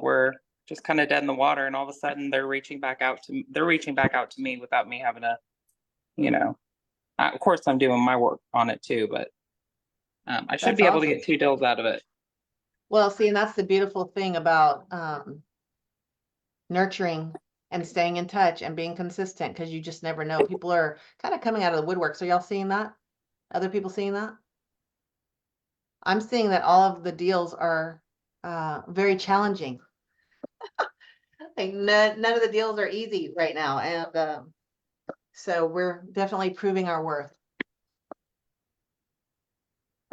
we're just kind of dead in the water, and all of a sudden they're reaching back out to me without me having to, you know, of course I'm doing my work on it too, but I should That's be able to awesome. get 2 deals out of it. Well, see, and that's the beautiful thing about nurturing and staying in touch and being consistent, because you just never know. People are kind of coming out of the woodwork. So y'all seeing that? Other people seeing that? I'm seeing that all of the deals are very challenging. Like none of the deals are easy right now, and so we're definitely proving our worth.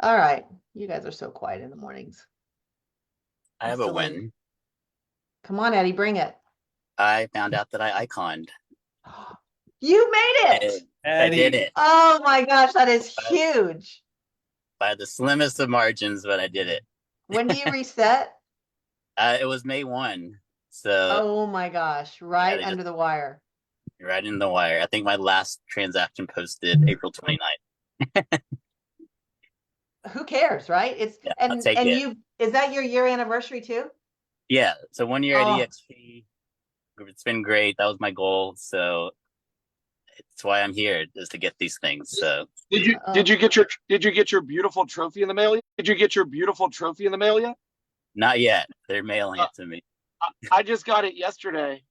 All right, you guys are so quiet in the mornings. I I'm have a still in. win. Come on, Eddie, bring it. I found out that I iconed. You made it. I did it Oh my gosh, that is huge. by the slimmest of margins, but I did it. When do you reset? It was May 1. So Oh my gosh, right yeah, under the wire. right in the wire. I think my last transaction posted April 29th. Who cares, right? It's Yeah, I'll take and it. you, is that your year anniversary too? Yeah, so 1 year at Oh, EXP. It's been great. That was my goal. So it's why I'm here, is to get these things. So oh, did you get your beautiful trophy in the mail yet? Did you get your beautiful trophy in the mail yet? not yet. They're mailing Uh, it to me. I just got it yesterday,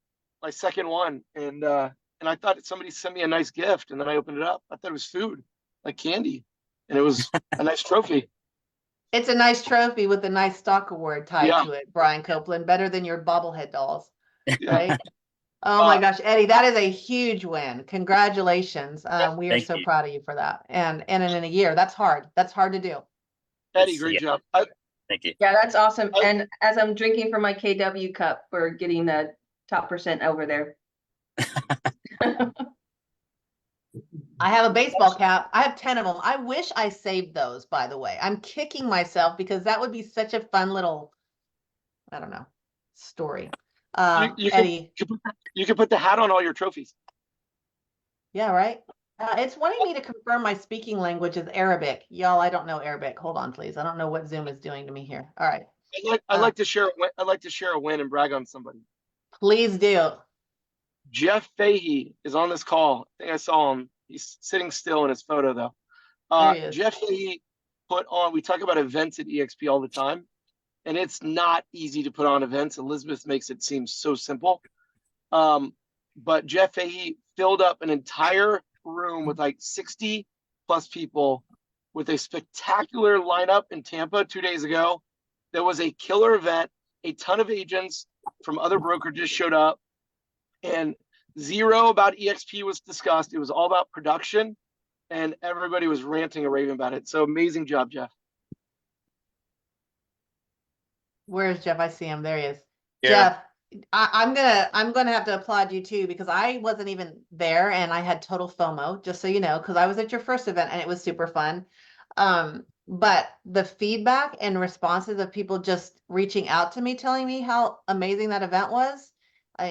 my second one, and I thought somebody sent me a nice gift, and then I opened it up. I thought it was food, like candy, and it was a nice trophy. it's a nice trophy with a nice stock award tied Yeah, to it, Brian Copeland, better than your bobblehead dolls, yeah. right? Oh my Uh, gosh, Eddie, that is a huge win. Congratulations. We are Thank so you. proud of you for that. And in a year, that's hard. That's hard to do. Eddie, It's, great yeah, job. thank you. Yeah, that's awesome. I, And as I'm drinking from my KW cup, we're getting the top percent over there. I have a baseball cap. I have 10 of them. I wish I saved those, by the way. I'm kicking myself because that would be such a fun little, I don't know, story. you can Eddie, you can put the hat on all your trophies. yeah, right? It's wanting me to confirm my speaking language is Arabic. Y'all, I don't know Arabic. Hold on, please. I don't know what Zoom is doing to me here. All right. I Uh, like to share. I like to share a win and brag on somebody. please do. Jeff Fahey is on this call. I think I saw him. He's sitting still in his photo though. There he is. Jeff Fahey put on. We talk about events at EXP all the time, and it's not easy to put on events. Elizabeth makes it seem so simple. But Jeff Fahey filled up an entire room with like 60 plus people with a spectacular lineup in Tampa 2 days ago. There was a killer event. A ton of agents from other brokerages showed up, and zero about EXP was discussed. It was all about production, and everybody was ranting and raving about it. So amazing job, Jeff. Where is Jeff? I see him. There he is. Yeah. Jeff, I'm gonna have to applaud you too, because I wasn't even there and I had total FOMO, just so you know, because I was at your first event and it was super fun. But the feedback and responses of people just reaching out to me, telling me how amazing that event was,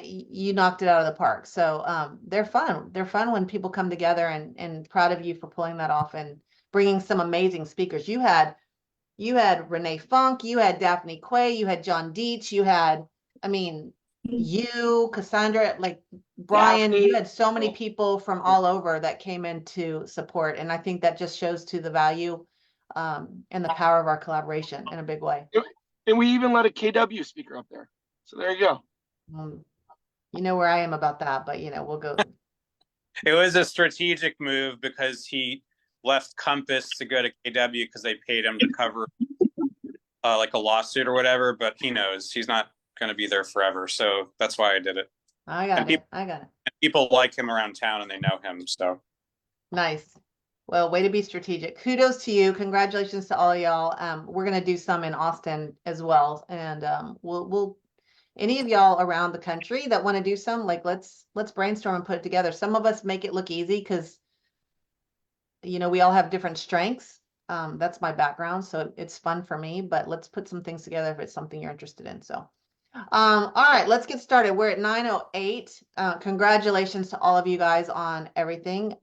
you knocked it out of the park. So they're fun. They're fun when people come together, and proud of you for pulling that off and bringing some amazing speakers. You had Renee Funk, you had Daphne Quay, you had John Dietz, you had, I mean, you, Cassandra, like Brian, Daphne, you had so many people from all over that came in to support. And I think that just shows to the value and the power of our collaboration in a big way. and we even let a KW speaker up there. So there you go. You know where I am about that, but we'll go. It was a strategic move because he left Compass to go to KW because they paid him to cover like a lawsuit or whatever, but he knows he's not going to be there forever. So that's why I did it. I got it. And people like him around town and they know him. So nice. Well, way to be strategic. Kudos to you. Congratulations to all of y'all. We're going to do some in Austin as well. And we'll any of y'all around the country that want to do some, like let's brainstorm and put it together. Some of us make it look easy because we all have different strengths. That's my background, so it's fun for me, but let's put some things together if it's something you're interested in. So all right, let's get started. We're at 9:08. Congratulations to all of you guys on everything.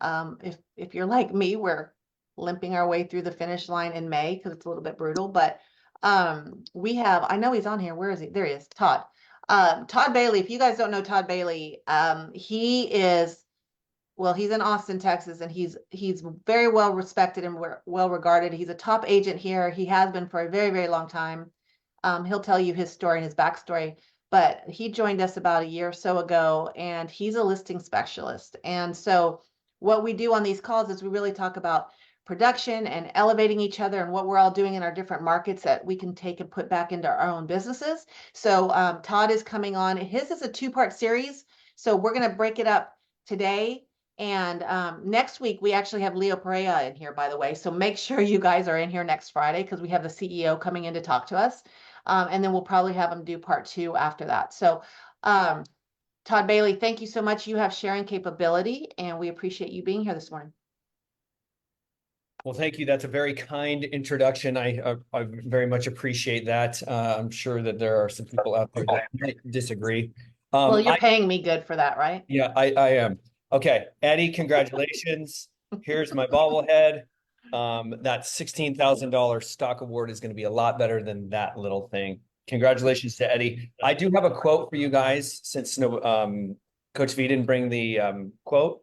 If you're like me, we're limping our way through the finish line in May because it's a little bit brutal, but We have, I know he's on here. Where is he? There he is, Todd. Todd Bailey. If you guys don't know Todd Bailey, he is, well, he's in Austin, Texas, and he's very well respected and well regarded. He's a top agent here. He has been for a very, very long time. He'll tell you his story and his backstory, but he joined us about a year or so ago, and he's a listing specialist. And so what we do on these calls is we really talk about production and elevating each other and what we're all doing in our different markets that we can take and put back into our own businesses. So Todd is coming on. His is a two-part series. So we're going to break it up today. And next week, we actually have Leo Perea in here, by the way. So make sure you guys are in here next Friday because we have the CEO coming in to talk to us. And then we'll probably have him do part 2 after that. So Todd Bailey, thank you so much. You have sharing capability, and we appreciate you being here this morning. Well, thank you. That's a very kind introduction. I very much appreciate that. I'm sure that there are some people out there that might disagree. Well, you're paying me good for that, right? Yeah, I am. Okay, Eddie, congratulations. Here's my bobblehead. That $16,000 stock award is going to be a lot better than that little thing. Congratulations to Eddie. I do have a quote for you guys since Coach V didn't bring the quote.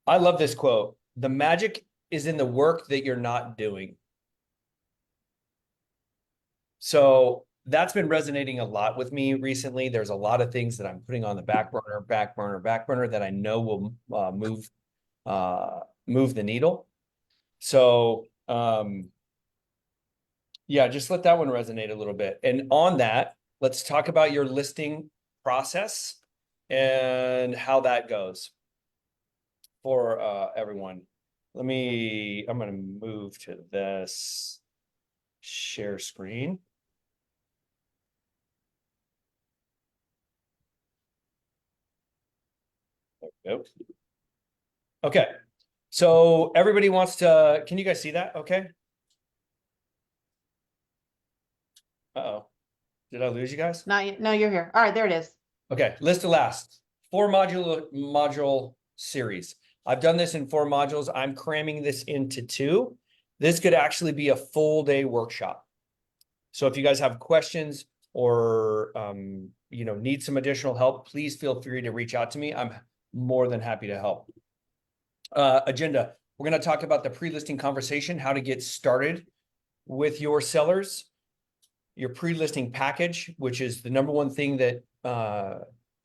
I love this quote. The magic is in the work that you're not doing. So that's been resonating a lot with me recently. There's a lot of things that I'm putting on the back burner that I know will move the needle. So yeah, just let that one resonate a little bit. And on that, let's talk about your listing process and how that goes for everyone. I'm going to move to this share screen. There we go. Okay. So everybody wants to, can you guys see that? Okay. Uh-oh. Did I lose you guys? No, you're here. All right, there it is. Okay. List to last. 4 module series. I've done this in 4 modules. I'm cramming this into 2. This could actually be a full day workshop. So if you guys have questions or need some additional help, please feel free to reach out to me. I'm more than happy to help. Agenda. We're going to talk about the pre-listing conversation, how to get started with your sellers, your pre-listing package, which is the number one thing that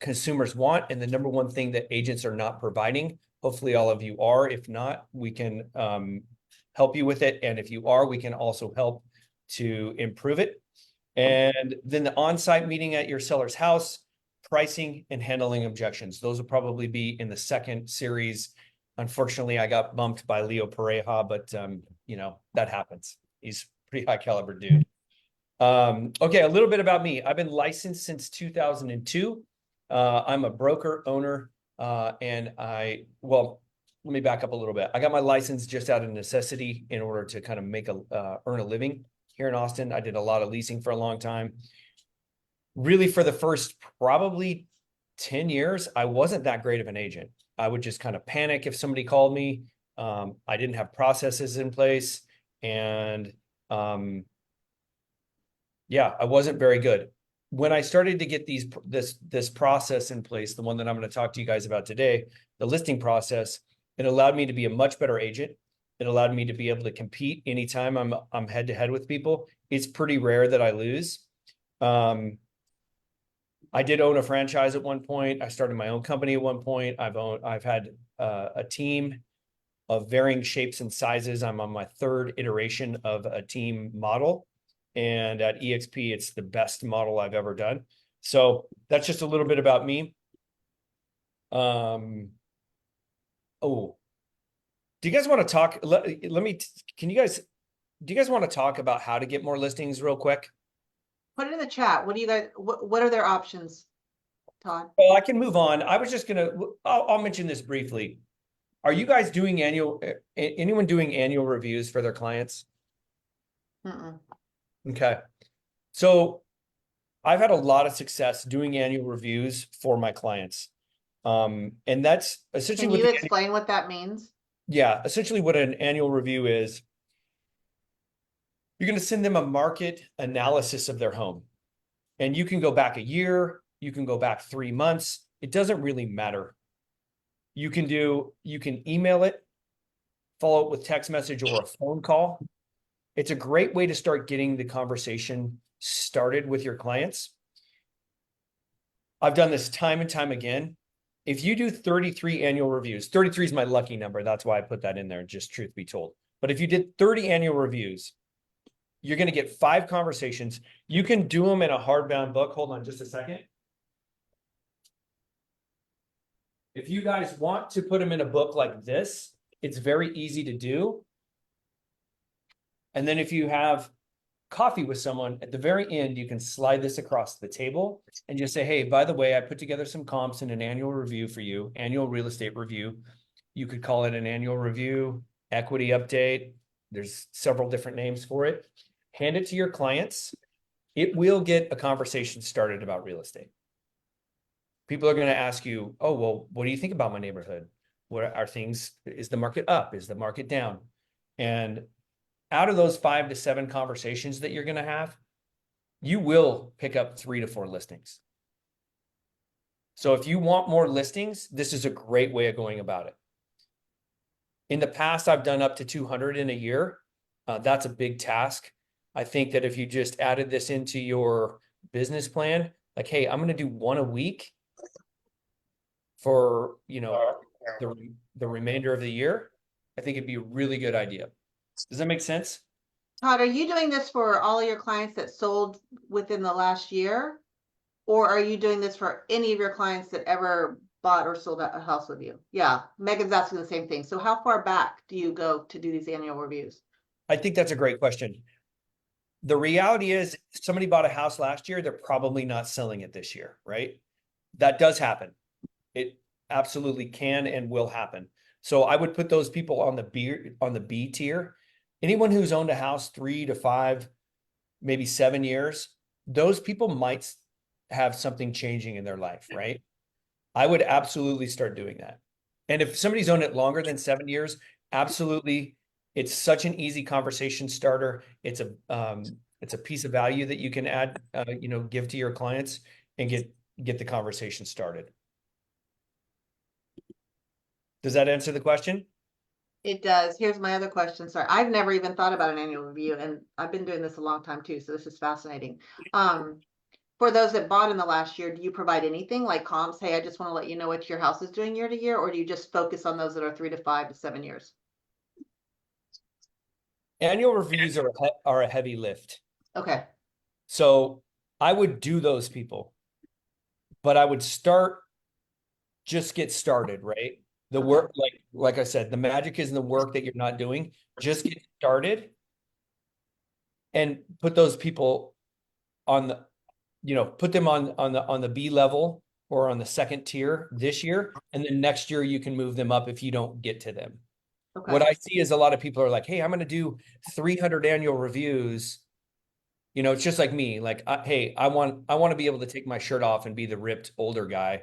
consumers want and the number one thing that agents are not providing. Hopefully all of you are. If not, we can help you with it. And if you are, we can also help to improve it. And then the on-site meeting at your seller's house, pricing and handling objections. Those will probably be in the second series. Unfortunately, I got bumped by Leo Pereja, but that happens. He's a pretty high caliber dude. Okay, a little bit about me. I've been licensed since 2002. I'm a broker owner, and let me back up a little bit. I got my license just out of necessity in order to kind of earn a living here in Austin. I did a lot of leasing for a long time. Really, for the first probably 10 years, I wasn't that great of an agent. I would just kind of panic if somebody called me. I didn't have processes in place, and I wasn't very good. When I started to get this process in place, the one that I'm going to talk to you guys about today, the listing process, it allowed me to be a much better agent. It allowed me to be able to compete anytime I'm head to head with people. It's pretty rare that I lose. I did own a franchise at one point. I started my own company at one point. I've had a team of varying shapes and sizes. I'm on my 3rd iteration of a team model. And at EXP, it's the best model I've ever done. So that's just a little bit about me. Do you guys want to talk? Do you guys want to talk about how to get more listings real quick? Put it in the chat. What are their options, Todd? Well, I can move on. I was just I'll mention this briefly. Are you guys doing anyone doing annual reviews for their clients? Mm-mm. Okay. So I've had a lot of success doing annual reviews for my clients. And that's essentially Can you explain what that means? Yeah, essentially what an annual review is You're going to send them a market analysis of their home. And you can go back a year, you can go back 3 months. It doesn't really matter. You can email it, follow up with text message or a phone call. It's a great way to start getting the conversation started with your clients. I've done this time and time again. If you do 33 annual reviews, 33 is my lucky number. That's why I put that in there, just truth be told. But if you did 30 annual reviews, you're going to get 5 conversations. You can do them in a hardbound book. Hold on just a second. If you guys want to put them in a book like this, it's very easy to do. And then if you have coffee with someone at the very end, you can slide this across the table and just say, hey, by the way, I put together some comps in an annual review for you, annual real estate review. You could call it an annual review, equity update. There's several different names for it. Hand it to your clients. It will get a conversation started about real estate. People are going to ask you, oh, well, what do you think about my neighborhood? What are things? Is the market up? Is the market down? And out of those 5 to 7 conversations that you're going to have, you will pick up 3 to 4 listings. So if you want more listings, this is a great way of going about it. In the past, I've done up to 200 in a year. That's a big task. I think that if you just added this into your business plan, like, hey, I'm going to do 1 a week for, the remainder of the year, I think it'd be a really good idea. Does that make sense? Todd, are you doing this for all of your clients that sold within the last year? Or are you doing this for any of your clients that ever bought or sold a house with you? Yeah, Megan's asking the same thing. So how far back do you go to do these annual reviews? I think that's a great question. The reality is, if somebody bought a house last year, they're probably not selling it this year, right? That does happen. It absolutely can and will happen. So I would put those people on the B tier. Anyone who's owned a house 3 to 5, maybe 7 years, those people might have something changing in their life, right? I would absolutely start doing that. And if somebody's owned it longer than 7 years, absolutely. It's such an easy conversation starter. It's a piece of value that you can add, give to your clients and get the conversation started. Does that answer the question? It does. Here's my other question. Sorry, I've never even thought about an annual review, and I've been doing this a long time too, so this is fascinating. For those that bought in the last year, do you provide anything like comps? Hey, I just want to let you know what your house is doing year to year, or do you just focus on those that are 3 to 5 to 7 years? Annual reviews are a heavy lift. Okay. So I would do those people, but I would just get started, right? The work, like I said, the magic is in the work that you're not doing. Just get started and put those people on put them on the B level or on the second tier this year. And then next year you can move them up if you don't get to them. Okay. What I see is a lot of people are like, hey, I'm going to do 300 annual reviews. It's just like me. Like, hey, I want to be able to take my shirt off and be the ripped older guy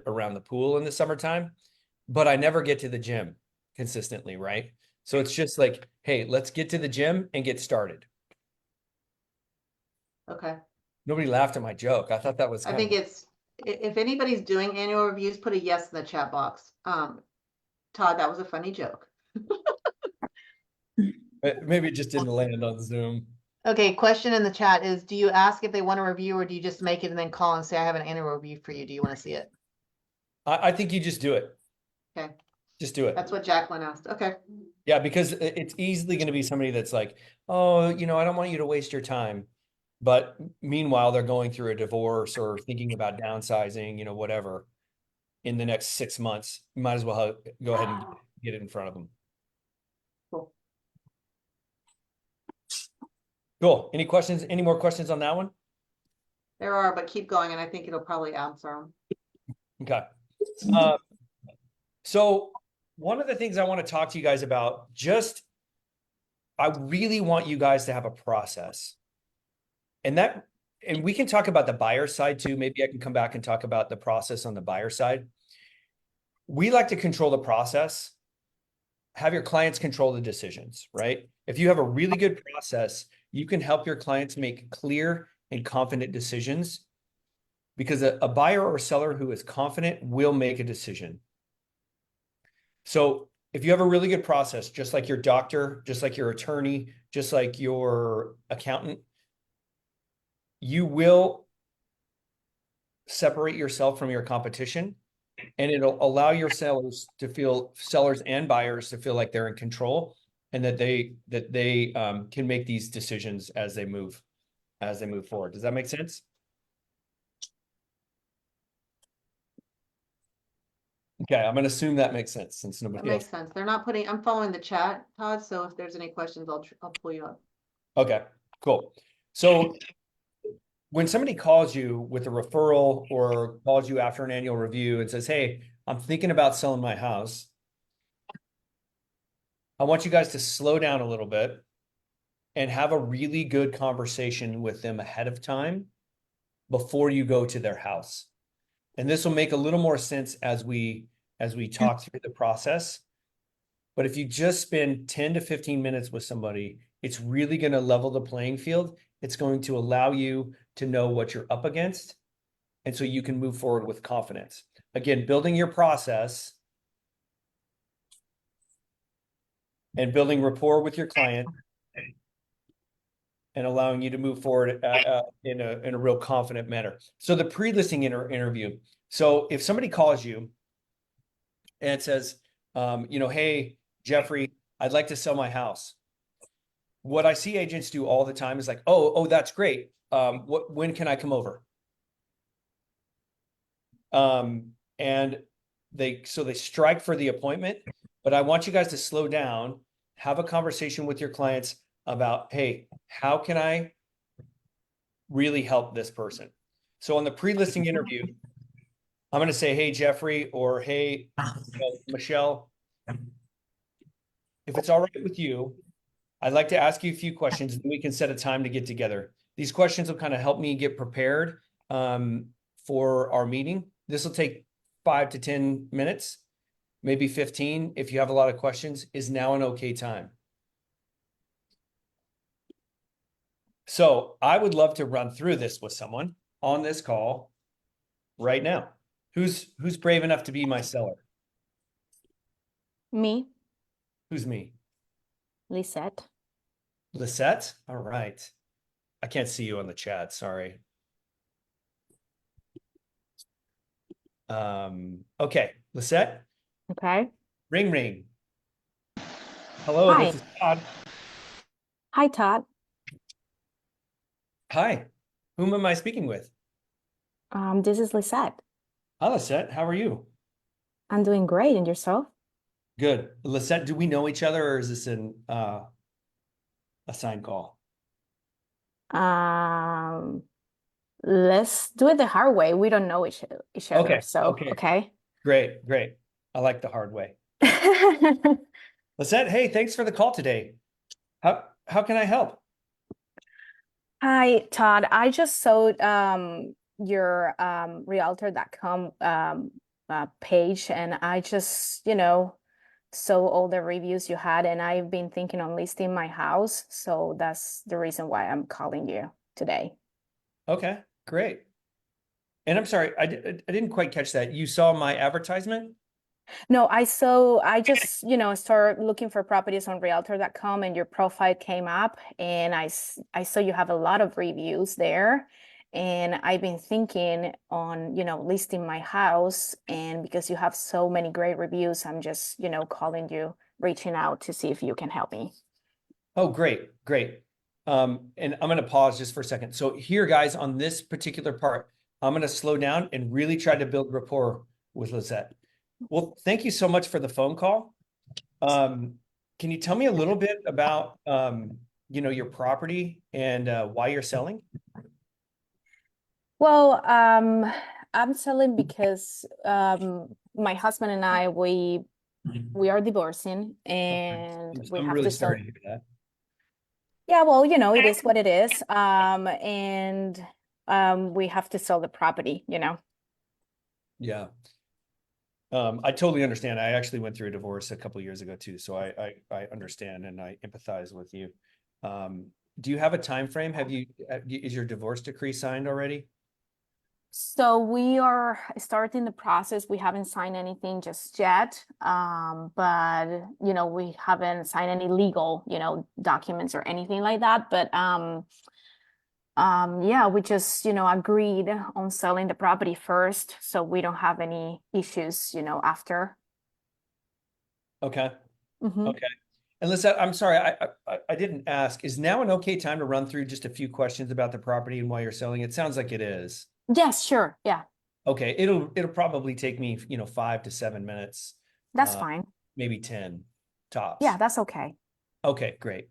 around the pool in the summertime, but I never get to the gym consistently, right? So it's just like, hey, let's get to the gym and get started. Okay. Nobody laughed at my joke. I thought that was. I think it's, if anybody's doing annual reviews, put a yes in the chat box. Todd, that was a funny joke. Maybe it just didn't land on Zoom. Okay, question in the chat is, do you ask if they want a review, or do you just make it and then call and say, I have an annual review for you. Do you want to see it? I think you just do it. Okay. Just do it. That's what Jacqueline asked. Okay. Yeah, because it's easily going to be somebody that's like, oh, I don't want you to waste your time. But meanwhile, they're going through a divorce or thinking about downsizing, whatever, in the next 6 months. You might as well go ahead and get it in front of them. Cool. Cool. Any more questions on that one? There are, but keep going, and I think it'll probably answer them. Okay. So one of the things I want to talk to you guys about, I really want you guys to have a process. And we can talk about the buyer side too. Maybe I can come back and talk about the process on the buyer side. We like to control the process. have your clients control the decisions, right? If you have a really good process, you can help your clients make clear and confident decisions, because a buyer or seller who is confident will make a decision. So if you have a really good process, just like your doctor, just like your attorney, just like your accountant, you will separate yourself from your competition, and it'll allow your sellers and buyers to feel like they're in control, and that they can make these decisions as they move forward. Does that make sense? Okay, I'm gonna assume that makes sense since That nobody makes else. sense. They're not putting, I'm following the chat, Todd, so if there's any questions, I'll pull you up. Okay, cool. So when somebody calls you with a referral or calls you after an annual review and says, "Hey, I'm thinking about selling my house," I want you guys to slow down a little bit and have a really good conversation with them ahead of time before you go to their house. And this will make a little more sense as we talk through the process. But if you just spend 10 to 15 minutes with somebody, it's really going to level the playing field. It's going to allow you to know what you're up against, and so you can move forward with confidence. Again, building your process and building rapport with your client and allowing you to move forward in a real confident manner. So the pre-listing interview. So if somebody calls you and says, "Hey, Jeffrey, I'd like to sell my house." What I see agents do all the time is like, "Oh, that's great. When can I come over?" And they strike for the appointment, but I want you guys to slow down, have a conversation with your clients about, "Hey, how can I really help this person?" So on the pre-listing interview, I'm going to say, "Hey, Jeffrey," or "Hey, Michelle, if it's all right with you, I'd like to ask you a few questions, and we can set a time to get together. These questions will kind of help me get prepared for our meeting. This will take 5 to 10 minutes, maybe 15. If you have a lot of questions, is now an okay time? So I would love to run through this with someone on this call right now. Who's brave enough to be my seller? Me, Who's me? Lisette. Lisette? All right. I can't see you on the chat. Sorry. Okay. Lisette, Okay. ring ring. Hello, Hi. this is Todd. Hi, Todd. Hi. Whom am I speaking with? This is Lisette. Hi, Lisette. How are you? I'm doing great. And yourself? Good. Lisette, do we know each other, or is this a sign call? Let's do it the hard way. We don't know each other. Okay. So, okay. Great. I like the hard way. Lisette, hey, thanks for the call today. How can I help? Hi, Todd. I just saw your realtor.com page, and I just, saw all the reviews you had, and I've been thinking on listing my house. So that's the reason why I'm calling you today. Okay, great. And I'm sorry, I didn't quite catch that. You saw my advertisement? No, I just, started looking for properties on realtor.com, and your profile came up, and I saw you have a lot of reviews there. And I've been thinking on, listing my house, and because you have so many great reviews, I'm just, calling you, reaching out to see if you can help me. Oh, great. And I'm going to pause just for a second. So here, guys, on this particular part, I'm going to slow down and really try to build rapport with Lisette. Well, thank you so much for the phone call. Can you tell me a little bit about, your property and why you're selling? Well, I'm selling because my husband and I, we are divorcing, and we I'm have really to sell. sorry to hear that. Yeah, well, it is what it is. And we have to sell the property. Yeah. I totally understand. I actually went through a divorce a couple years ago too, so I understand and I empathize with you. Do you have a time frame? Is your divorce decree signed already? So we are starting the process. We haven't signed anything just yet. But you know, we haven't signed any legal, you know, documents or anything like that. But yeah, we just, you know, agreed on selling the property first, so we don't have any issues, you know, after. Okay, Mhm. okay. And Lisette, I'm sorry, I didn't ask. Is now an okay time to run through just a few questions about the property and why you're selling? It sounds like it is. Yes, sure. Yeah, Okay, it'll probably take me, 5 to 7 minutes, that's uh, fine. maybe 10 tops. Yeah, that's okay. Okay, great.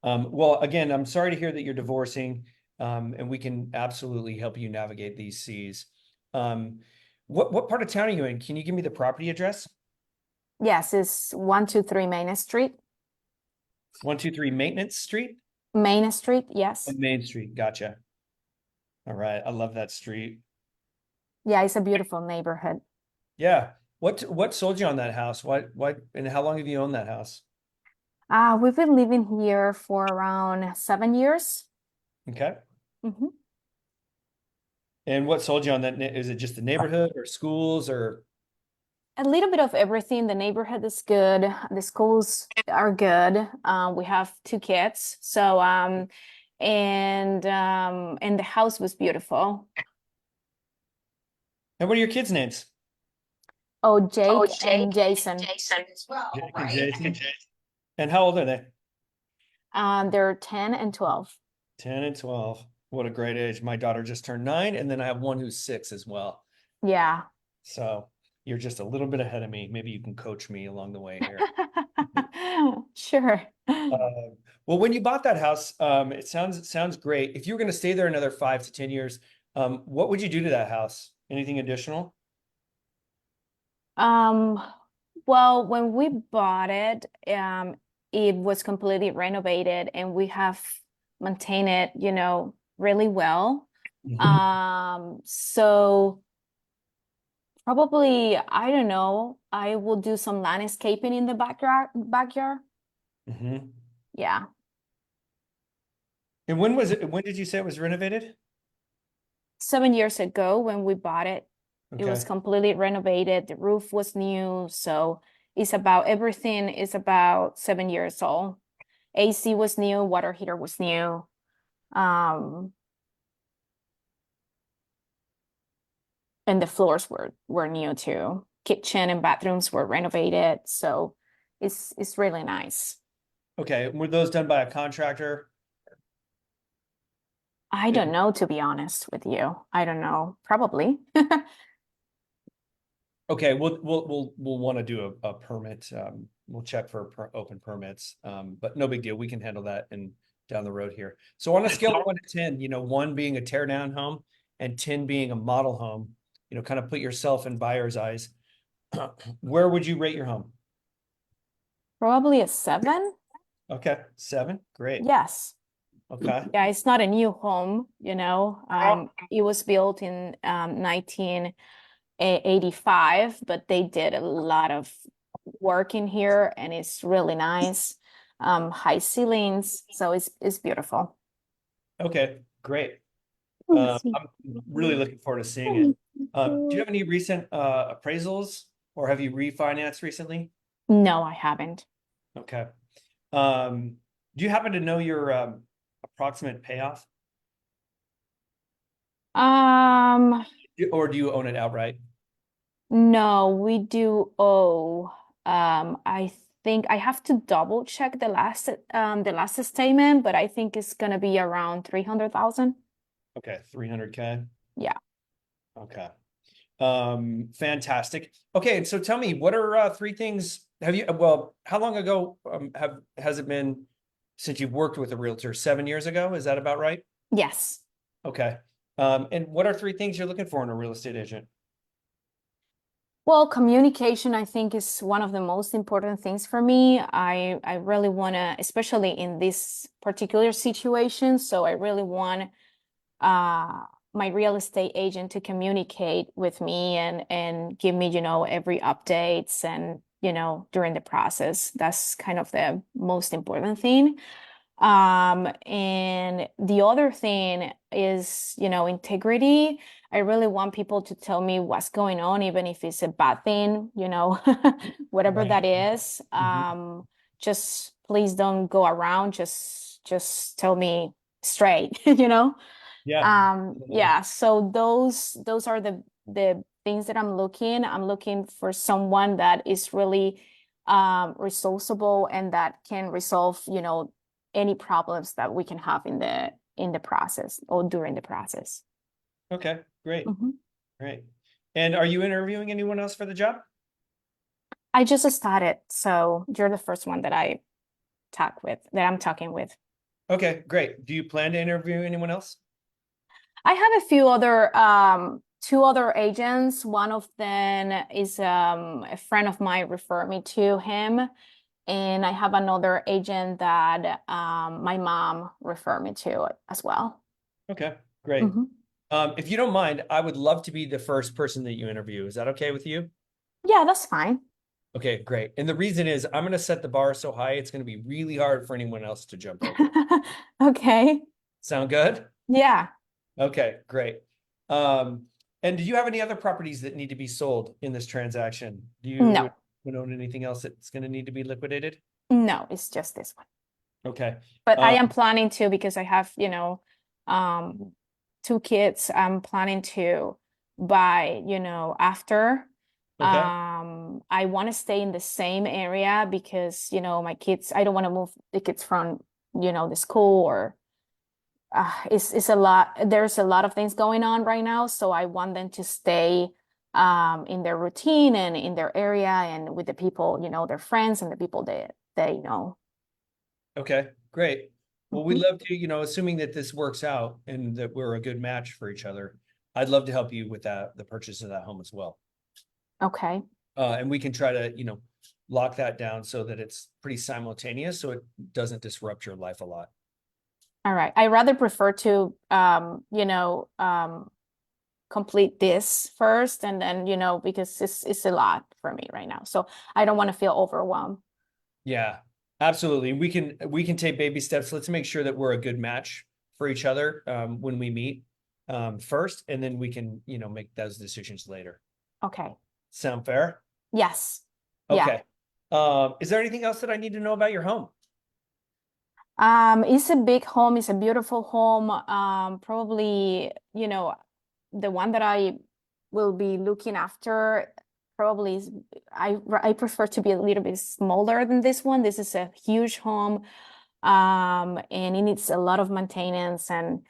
Well, again, I'm sorry to hear that you're divorcing, and we can absolutely help you navigate these seas. What part of town are you in? Can you give me the property address? Yes, it's 123 Main Street. 123 Maintenance Street? Main Street, yes. Oh, Main Street, gotcha. All right, I love that street. Yeah, it's a beautiful neighborhood. Yeah. What sold you on that house? And how long have you owned that house? We've been living here for around 7 years. Okay. Mhm. And what sold you on that? Is it just the neighborhood or schools or? A little bit of everything. The neighborhood is good. The schools are good. We have 2 kids. So and the house was beautiful. And what are your kids' names? Oh, Jake and Jason. Jake and Jason. And how old are they? They're 10 and 12. 10 and 12. What a great age. My daughter just turned 9, and then I have one who's 6 as well. Yeah. So you're just a little bit ahead of me. Maybe you can coach me along the way here. Sure. Well, when you bought that house, it sounds great. If you were going to stay there another 5 to 10 years, what would you do to that house? Anything additional? Well, when we bought it, it was completely renovated and we have maintained it, you know, really well. So probably, I don't know, I will do some landscaping in the backyard. Mm-hmm. Yeah. And when was it? When did you say it was renovated? 7 years ago when we bought it, it was Okay. completely renovated. The roof was new. So everything is about 7 years old. AC was new, water heater was new. And the floors were new too. Kitchen and bathrooms were renovated. So it's really nice. Okay. Were those done by a contractor? I don't know, to be honest with you. I don't know. Probably. Okay, we'll want to do a permit. We'll check for open permits. But no big deal. We can handle that and down the road here. So on a scale of 1 to 10, 1 being a tear down home and 10 being a model home, kind of put yourself in buyer's eyes. Where would you rate your home? Probably a 7. Okay, 7. Great. Yes. Okay. Yeah, it's not a new home, it was built in 1985, but they did a lot of work in here and it's really nice. High ceilings, so it's beautiful. Okay, great. I'm really looking forward to seeing it. Do you have any recent appraisals or have you refinanced recently? No, I haven't. Okay. Do you happen to know your approximate payoff? Or do you own it outright? No, we do owe. I think I have to double check the last statement, but I think it's gonna be around 300,000. Okay, 300K. Yeah. Okay. Fantastic. Okay, so tell me, what are 3 things how long ago has it been since you've worked with a realtor? 7 years ago, is that about right? Yes. Okay. And what are 3 things you're looking for in a real estate agent? Well, communication, I think, is one of the most important things for me. I really want to, especially in this particular situation, so I really want my real estate agent to communicate with me and give me, every updates and, during the process. That's kind of the most important thing. And the other thing is, integrity. I really want people to tell me what's going on, even if it's a bad thing, whatever Right. that is. Just please don't go around. Just tell me straight, Yeah. yeah. So those are the things that I'm looking for someone that is really resourceable and that can resolve, any problems that we can have in the process or during the process. Okay, great, Mhm. great. And are you interviewing anyone else for the job? I just started, so you're the first one that I'm talking with. Okay, great. Do you plan to interview anyone else? I have a few other two other agents. One of them is a friend of mine referred me to him, and I have another agent that my mom referred me to as well. Okay, great. Mhm. If you don't mind, I would love to be the first person that you interview. Is that okay with you? Yeah, that's fine. Okay, great. And the reason is I'm going to set the bar so high, it's going to be really hard for anyone else to jump over. Okay. Sound good? Yeah. Okay, great. And do you have any other properties that need to be sold in this transaction? Do you No. own anything else that's going to need to be liquidated? No, it's just this one. Okay. But I am planning to, because I have, two kids. I'm planning to buy, after. Okay. I want to stay in the same area because, my kids, I don't want to move the kids from, the school or it's a lot. There's a lot of things going on right now. So I want them to stay in their routine and in their area and with the people, their friends and the people that they know. Okay, great. Well, we'd Mhm. love to, assuming that this works out and that we're a good match for each other, I'd love to help you with the purchase of that home as well. Okay. And we can try to, lock that down so that it's pretty simultaneous, so it doesn't disrupt your life a lot. All right. I rather prefer to, complete this first and then, because it's a lot for me right now. So I don't want to feel overwhelmed. Yeah, absolutely. We can take baby steps. Let's make sure that we're a good match for each other when we meet first, and then we can, make those decisions later. Okay. Sound fair? Yes. Yeah. Okay. Is there anything else that I need to know about your home? It's a big home. It's a beautiful home. Probably, the one that I will be looking after probably is, I prefer to be a little bit smaller than this one. This is a huge home. And it needs a lot of maintenance and,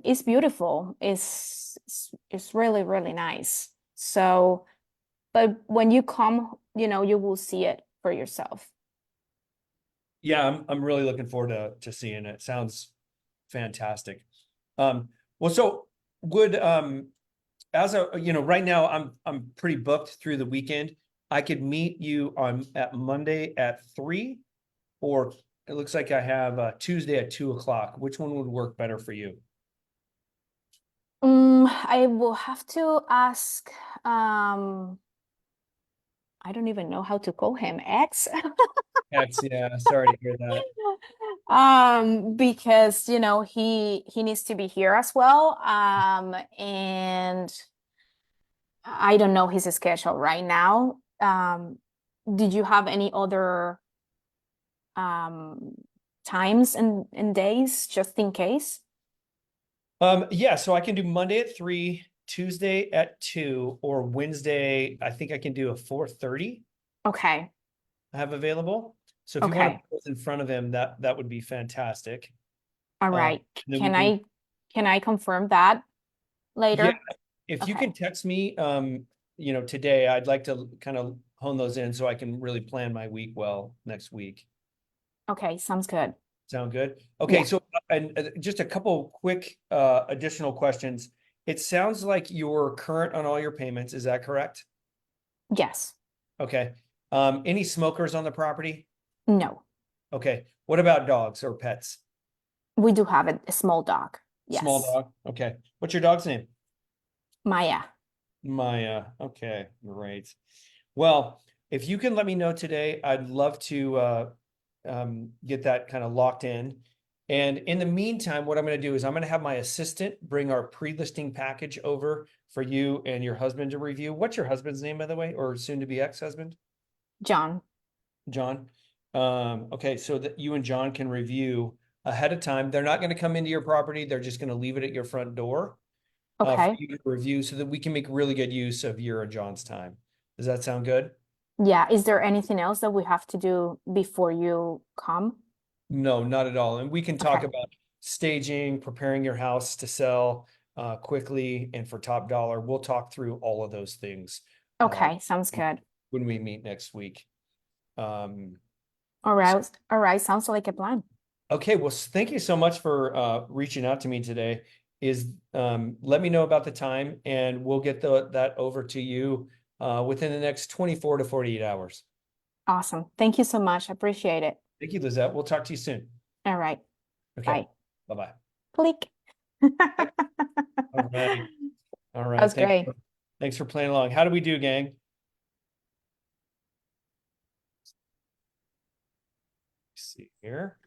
it's beautiful. It's really, really nice. So, but when you come, you will see it for yourself. Yeah, I'm really looking forward to seeing it. Sounds fantastic. Well, so would as a right now I'm pretty booked through the weekend. I could meet you at Monday at 3, or it looks like I have Tuesday at 2:00. Which one would work better for you? I will have to ask. I don't even know how to call him. X. Yeah, sorry to hear that. Because he needs to be here as well. And I don't know his schedule right now. Did you have any other times and days just in case? Yeah, so I can do Monday at 3, Tuesday at 2, or Wednesday. I think I can do a 4:30. Okay. I have available. So if you want Okay. to put in front of him, that would be fantastic. All right. then Can we can I confirm that later? Yeah, if you Okay. can text me, today, I'd like to kind of hone those in so I can really plan my week well next week. Okay, sounds good. Sound good? Okay, Yeah. so and just a couple quick additional questions. It sounds like you're current on all your payments. Is that correct? Yes. Okay. Any smokers on the property? No. Okay. What about dogs or pets? We do have a small dog. Small Yes. dog. Okay. What's your dog's name? Maya. Maya. Okay, great. Well, if you can let me know today, I'd love to get that kind of locked in. And in the meantime, what I'm going to do is I'm going to have my assistant bring our pre-listing package over for you and your husband to review. What's your husband's name, by the way, or soon to be ex-husband? John. John. Okay, so that you and John can review ahead of time. They're not going to come into your property. They're just going to leave it at your front door. For Okay. you to review so that we can make really good use of your and John's time. Does that sound good? Yeah. Is there anything else that we have to do before you come? No, not at all. And we can talk Okay. about staging, preparing your house to sell quickly and for top dollar. We'll talk through all of those things Okay. Sounds good. when we meet next week. All right. All right. Sounds like a plan. Okay, well, thank you so much for reaching out to me today. Let me know about the time and we'll get that over to you within the next 24 to 48 hours. Awesome. Thank you so much. I appreciate it. Thank you, Lizette. We'll talk to you soon. All right. Okay. Bye. Bye-bye. Click. All right. All right. That's great. Thanks for playing along. How do we do, gang? Let's see here.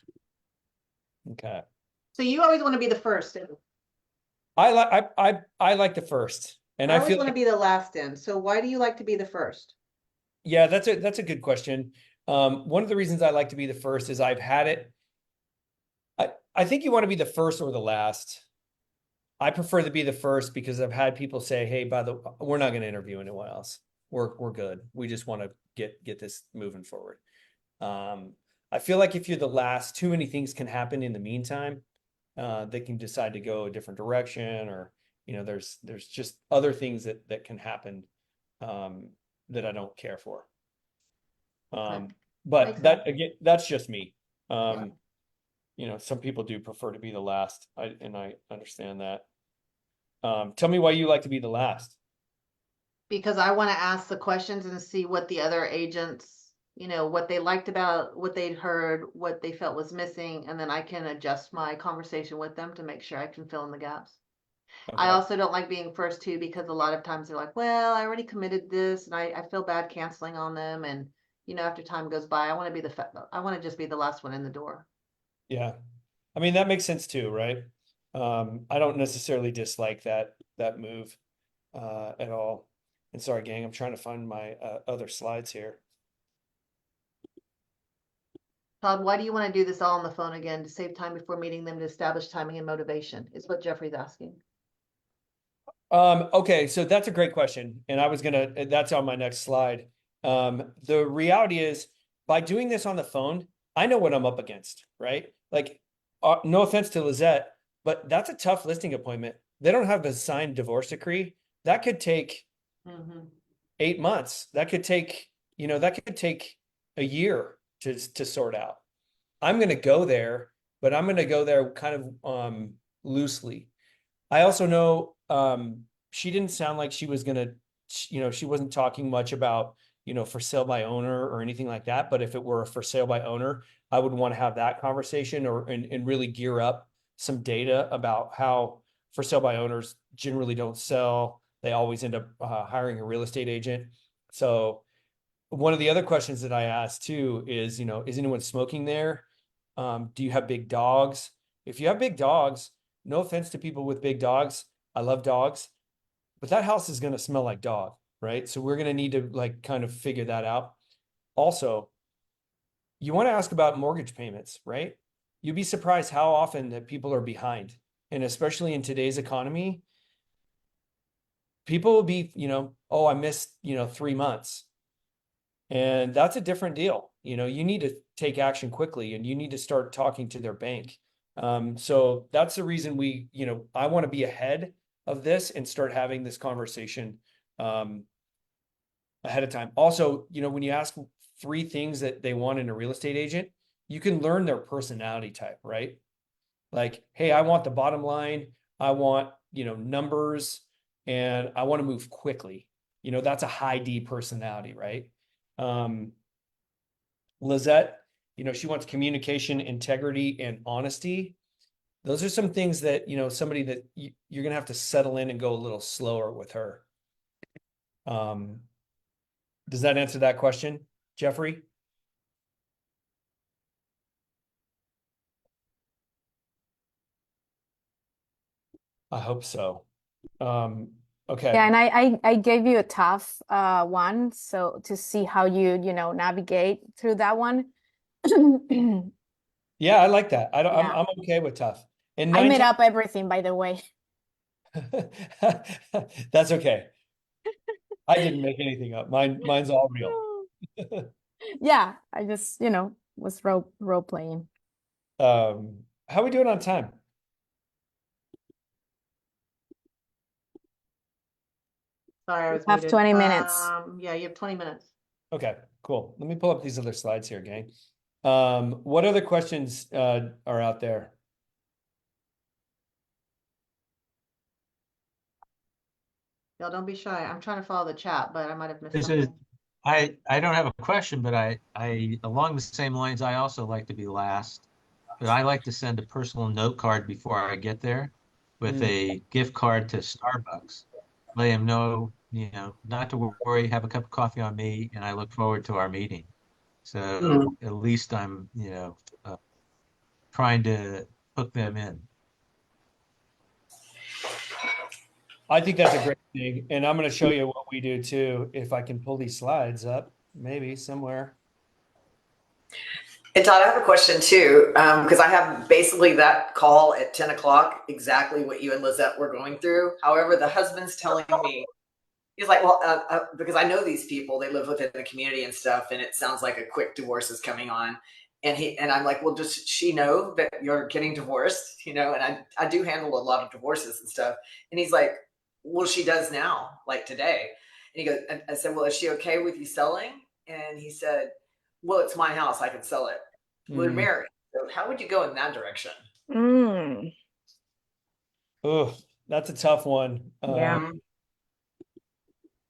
Okay. So you always want to be the first. I like the first. And I I always feel want to like, be the last in. So why do you like to be the first? yeah, that's a good question. One of the reasons I like to be the first is I've had it. I think you want to be the first or the last. I prefer to be the first because I've had people say, "Hey, we're not going to interview anyone else. We're good. We just want to get this moving forward." I feel like if you're the last, too many things can happen in the meantime. They can decide to go a different direction, or there's just other things that can happen that I don't care for. Okay. But Makes that sense. again, that's just me. Yeah. Some people do prefer to be the last. I understand that. Tell me why you like to be the last. Because I want to ask the questions and see what the other agents, what they liked about what they'd heard, what they felt was missing, and then I can adjust my conversation with them to make sure I can fill in the gaps. I Okay. also don't like being first too, because a lot of times they're like, well, I already committed this and I feel bad canceling on them. And, after time goes by, I want to just be the last one in the door. Yeah. I mean, that makes sense too, right? I don't necessarily dislike that move at all. And sorry, gang, I'm trying to find my other slides here. Todd, why do you want to do this all on the phone again to save time before meeting them to establish timing and motivation? Is what Jeffrey's asking. Okay, so that's a great question. And that's on my next slide. The reality is, by doing this on the phone, I know what I'm up against, right? Like, no offense to Lizette, but that's a tough listing appointment. They don't have a signed divorce decree. That could take 8 months. That could take a year to sort out. I'm going to go there, but I'm going to go there kind of loosely. I also know she didn't sound like she was going to, she wasn't talking much about, for sale by owner or anything like that. But if it were a for sale by owner, I would want to have that conversation and really gear up some data about how for sale by owners generally don't sell. They always end up hiring a real estate agent. So one of the other questions that I asked too is, is anyone smoking there? Do you have big dogs? If you have big dogs, no offense to people with big dogs, I love dogs, but that house is going to smell like dog, right? So we're going to need to kind of figure that out. Also, you want to ask about mortgage payments, right? You'd be surprised how often that people are behind. And especially in today's economy, people will be, oh, I missed, 3 months. And that's a different deal. You need to take action quickly and you need to start talking to their bank. So that's the reason I want to be ahead of this and start having this conversation ahead of time. Also, when you ask 3 things that they want in a real estate agent, you can learn their personality type, right? Like, hey, I want the bottom line. I want, numbers, and I want to move quickly. That's a high D personality, right? Lizette, she wants communication, integrity, and honesty. those are some things that, somebody that you're going to have to settle in and go a little slower with her. Does that answer that question, Jeffrey? I hope so. Okay. Yeah, and I gave you a tough one, so to see how you navigate through that one. Yeah, I like that. I'm Yeah. I'm okay with tough. And I made 19 up everything, by the way. That's okay. I didn't make anything up. Mine's all real. Yeah, I just, was role playing. How are we doing on time? Sorry, I was Have muted. 20 minutes. Yeah, you have 20 minutes. Okay, cool. Let me pull up these other slides here, gang. What other questions are out there? Y'all don't be shy. I'm trying to follow the chat, but I might have missed This is, something. I don't have a question, but I along the same lines, I also like to be last. But I like to send a personal note card before I get there with a gift card to Starbucks. Let him know, not to worry, have a cup of coffee on me, and I look forward to our meeting. So at least I'm, trying to hook them in. I think that's a great thing, and I'm going to show you what we do too. If I can pull these slides up, maybe somewhere. And Todd, I have a question too, because I have basically that call at 10 o'clock, exactly what you and Lizette were going through. However, the husband's telling me, he's like, well, because I know these people, they live within the community and stuff, and it sounds like a quick divorce is coming on. And I'm like, well, does she know that you're getting divorced? And I do handle a lot of divorces and stuff. And he's like, well, she does now, like today. And he goes, I said, well, is she okay with you selling? And he said, well, it's my house. I can sell it. We're married. So how would you go in that direction? Oh, that's a tough one. Yeah.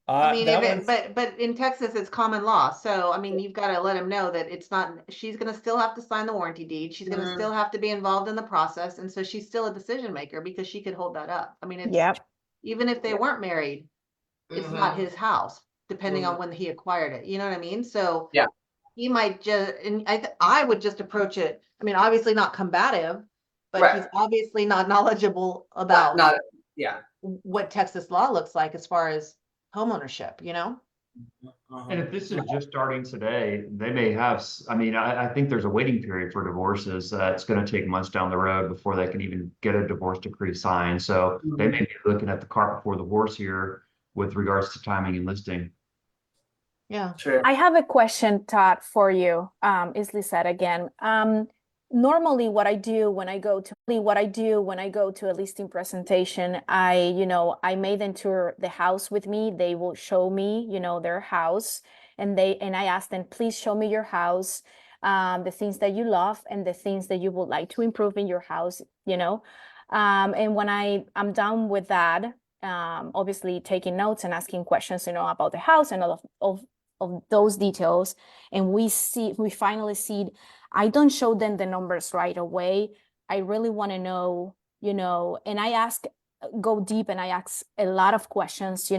I mean, that but in Texas, it's common law. So, I mean, you've got to let him know that it's not, she's going to still have to sign the warranty deed. She's going to still have to be involved in the process. And so she's still a decision maker because she could hold that up. I mean, it's, Yep. even if they weren't married, it's not his house, depending on when he acquired it. You know what I mean? So Yeah. he might just, and I would just approach it. I mean, obviously not combative, but Right. he's obviously not knowledgeable about Yeah. what Texas law looks like as far as homeownership, And if this is just starting today, they may have, I think there's a waiting period for divorces. It's going to take months down the road before they can even get a divorce decree signed. So they may be looking at the cart before the horse here with regards to timing and listing. Yeah. True. I have a question, Todd, for you. Is Lizette again. Normally what I do when I go to a listing presentation, I made them tour the house with me. They will show me, their house, and I ask them, please show me your house, the things that you love and the things that you would like to improve in your house, and when I'm done with that, obviously taking notes and asking questions, about the house and all of those details. And we finally see, I don't show them the numbers right away. I really want to know, and I go deep and I ask a lot of questions,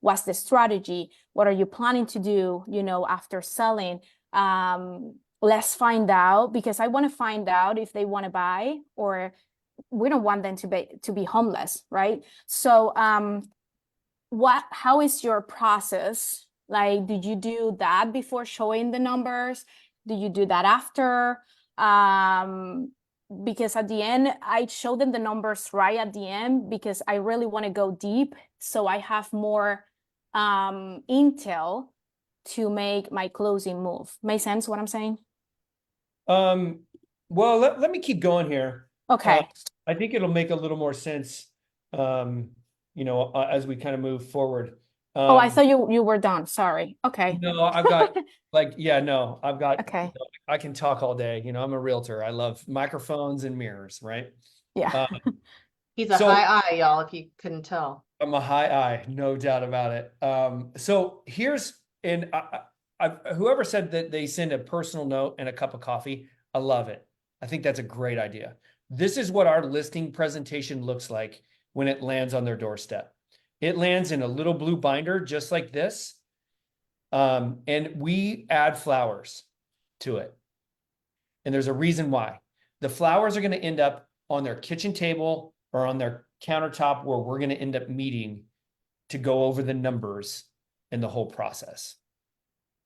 what's the strategy? What are you planning to do, after selling? Let's find out, because I want to find out if they want to buy, or we don't want them to be homeless, right? So how is your process? Like, did you do that before showing the numbers? Do you do that after? Because at the end, I show them the numbers right at the end, because I really want to go deep, so I have more intel to make my closing move. Make sense what I'm saying? Well, let me keep going here. Okay. I think it'll make a little more sense, as we kind of move forward. I thought you were done. Sorry. Okay. No, I've got I've got, Okay. I can talk all day. I'm a realtor. I love microphones and mirrors, right? Yeah. He's a high eye, y'all, if you couldn't tell. I'm a high eye, no doubt about it. So here's, and whoever said that they send a personal note and a cup of coffee, I love it. I think that's a great idea. This is what our listing presentation looks like when it lands on their doorstep. It lands in a little blue binder just like this. And we add flowers to it. And there's a reason why. The flowers are going to end up on their kitchen table or on their countertop where we're going to end up meeting to go over the numbers and the whole process.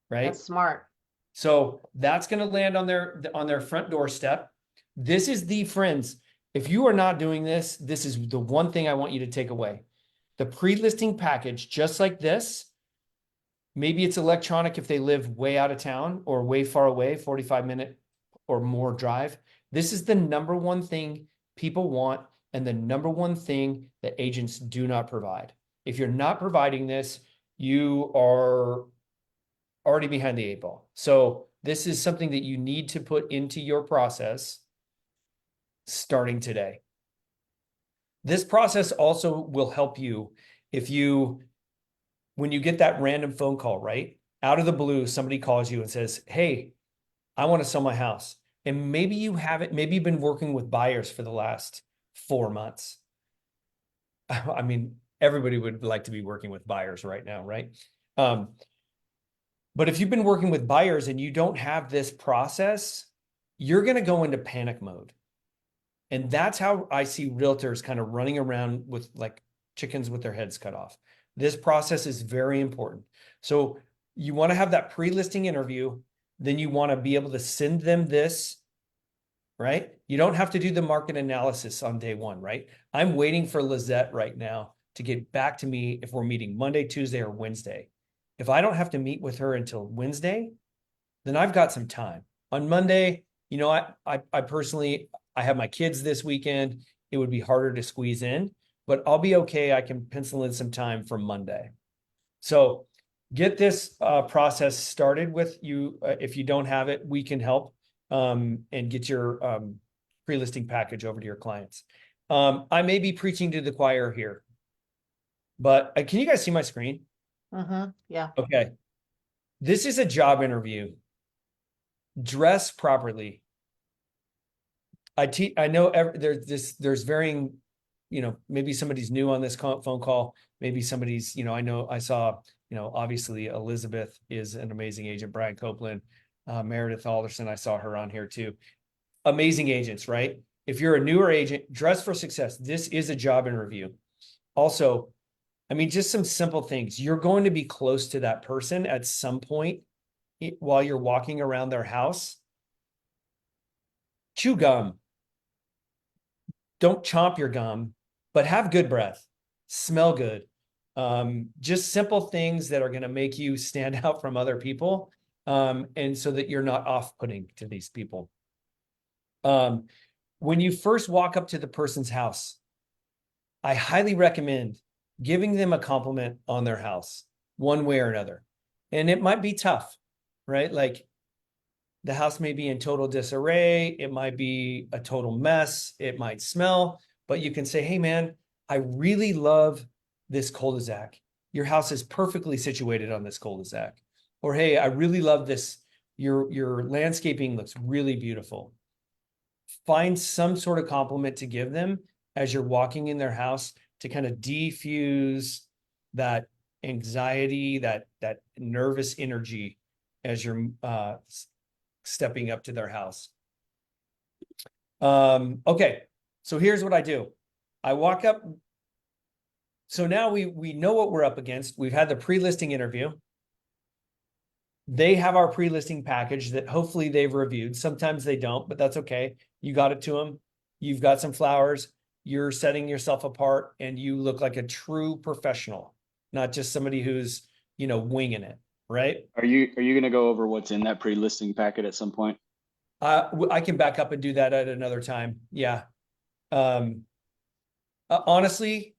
Right? That's smart. So that's going to land on their front doorstep. This is the friends. If you are not doing this, this is the one thing I want you to take away. The pre-listing package, just like this, maybe it's electronic if they live way out of town or way far away, 45-minute or more drive. This is the number one thing people want and the number one thing that agents do not provide. If you're not providing this, you are already behind the 8 ball. So this is something that you need to put into your process starting today. This process also will help you if when you get that random phone call, right? Out of the blue, somebody calls you and says, hey, I want to sell my house. And maybe you haven't, maybe you've been working with buyers for the last 4 months. I mean, everybody would like to be working with buyers right now, right? But if you've been working with buyers and you don't have this process, you're going to go into panic mode. And that's how I see realtors kind of running around with like chickens with their heads cut off. This process is very important. So you want to have that pre-listing interview, then you want to be able to send them this, right? You don't have to do the market analysis on day one, right? I'm waiting for Lizette right now to get back to me if we're meeting Monday, Tuesday, or Wednesday. If I don't have to meet with her until Wednesday, then I've got some time. On Monday, you know, I personally, I have my kids this weekend. It would be harder to squeeze in, but I'll be okay. I can pencil in some time for Monday. So get this process started with you. If you don't have it, we can help and get your pre-listing package over to your clients. I may be preaching to the choir here, but can you guys see my screen? Yeah. Okay. This is a job interview. Dress properly. I know there's varying, you know, maybe somebody's new on this phone call. Maybe somebody's, you know, I saw, you know, obviously Elizabeth is an amazing agent. Brian Copeland, Meredith Alderson, I saw her on here too. Amazing agents, right? If you're a newer agent, dress for success. This is a job interview. Also, I mean, just some simple things. You're going to be close to that person at some point while you're walking around their house. Chew gum. Don't chomp your gum, but have good breath. Smell good. Just simple things that are going to make you stand out from other people. And so that you're not off-putting to these people. When you first walk up to the person's house, I highly recommend giving them a compliment on their house, one way or another. And it might be tough, right? Like the house may be in total disarray. It might be a total mess. It might smell, but you can say, hey man, I really love this cul-de-sac. Your house is perfectly situated on this cul-de-sac. Or, hey, I really love this. Your landscaping looks really beautiful. Find some sort of compliment to give them as you're walking in their house to kind of defuse that anxiety, that nervous energy as you're stepping up to their house. Okay, so here's what I do. I walk up. So now we know what we're up against. We've had the pre-listing interview. They have our pre-listing package that hopefully they've reviewed. Sometimes they don't, but that's okay. You got it to them. You've got some flowers. You're setting yourself apart and you look like a true professional, not just somebody who's, you know, winging it, right? Are you going to go over what's in that pre-listing packet at some point? I can back up and do that at another time. Yeah. Honestly,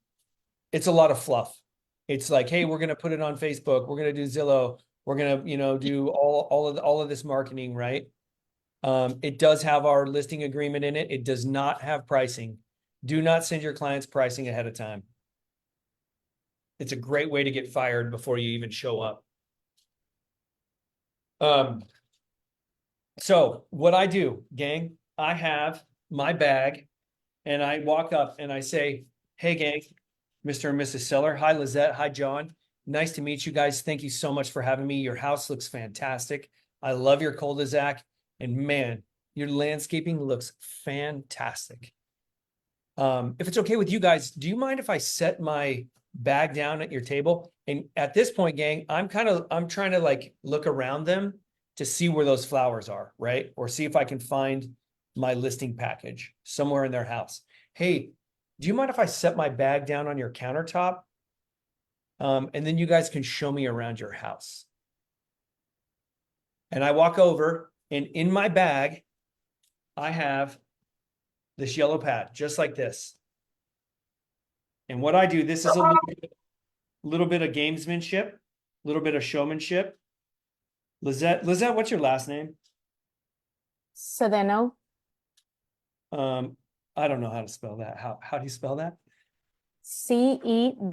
it's a lot of fluff. It's like, hey, we're going to put it on Facebook. We're going to do Zillow. We're going to, you know, do all of this marketing, right? It does have our listing agreement in it. It does not have pricing. Do not send your clients pricing ahead of time. It's a great way to get fired before you even show up. So what I do, gang, I have my bag and I walk up and I say, hey gang, Mr. and Mrs. Seller. Hi, Lizette. Hi, John. Nice to meet you guys. Thank you so much for having me. Your house looks fantastic. I love your cul-de-sac. And man, your landscaping looks fantastic. If it's okay with you guys, do you mind if I set my bag down at your table? And at this point, gang, I'm trying to like look around them to see where those flowers are, right? Or see if I can find my listing package somewhere in their house. Hey, do you mind if I set my bag down on your countertop? And then you guys can show me around your house. And I walk over, and in my bag, I have this yellow pad, just like this. And what I do, this is a little bit of gamesmanship, a little bit of showmanship. Lizette, what's your last name? Cedeno. I don't know how to spell that. How do you spell that? Cedeno.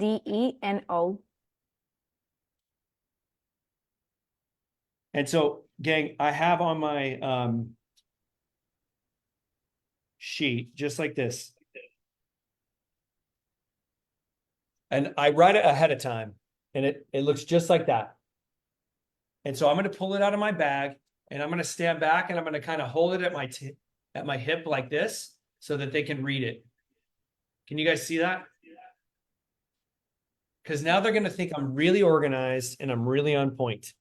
And so, gang, I have on my sheet, just like this. And I write it ahead of time, and it looks just like that. And so I'm going to pull it out of my bag, and I'm going to stand back, and I'm going to kind of hold it at my hip like this so that they can read it. Can you guys see that? Because now they're going to think I'm really organized and I'm really on point.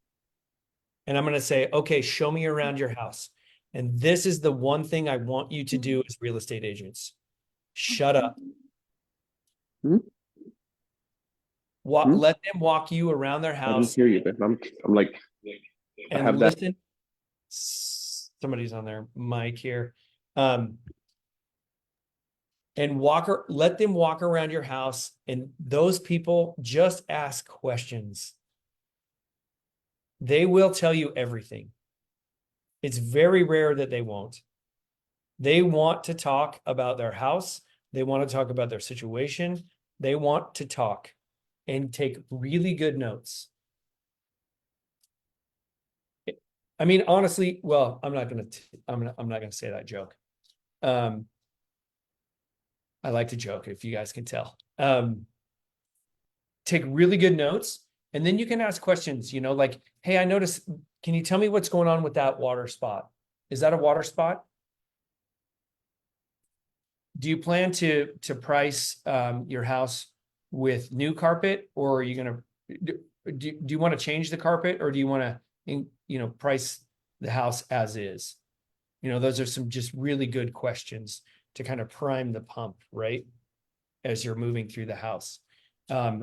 And I'm going to say, okay, show me around your house. And this is the one thing I want you to do as real estate agents. Shut up. Let them walk you around their I house. didn't hear you, but I'm like, I have that. Listen. Somebody's on their mic here. And let them walk around your house, and those people just ask questions. They will tell you everything. It's very rare that they won't. They want to talk about their house. They want to talk about their situation. They want to talk and take really good notes. I mean, honestly, well, I'm not going to say that joke. I like to joke, if you guys can tell. Take really good notes, and then you can ask questions, like, hey, I noticed, can you tell me what's going on with that water spot? Is that a water spot? Do you plan to price your house with new carpet, or are you going to, do you want to change the carpet, or do you want to, price the house as is? Those are some just really good questions to kind of prime the pump, right? As you're moving through the house. I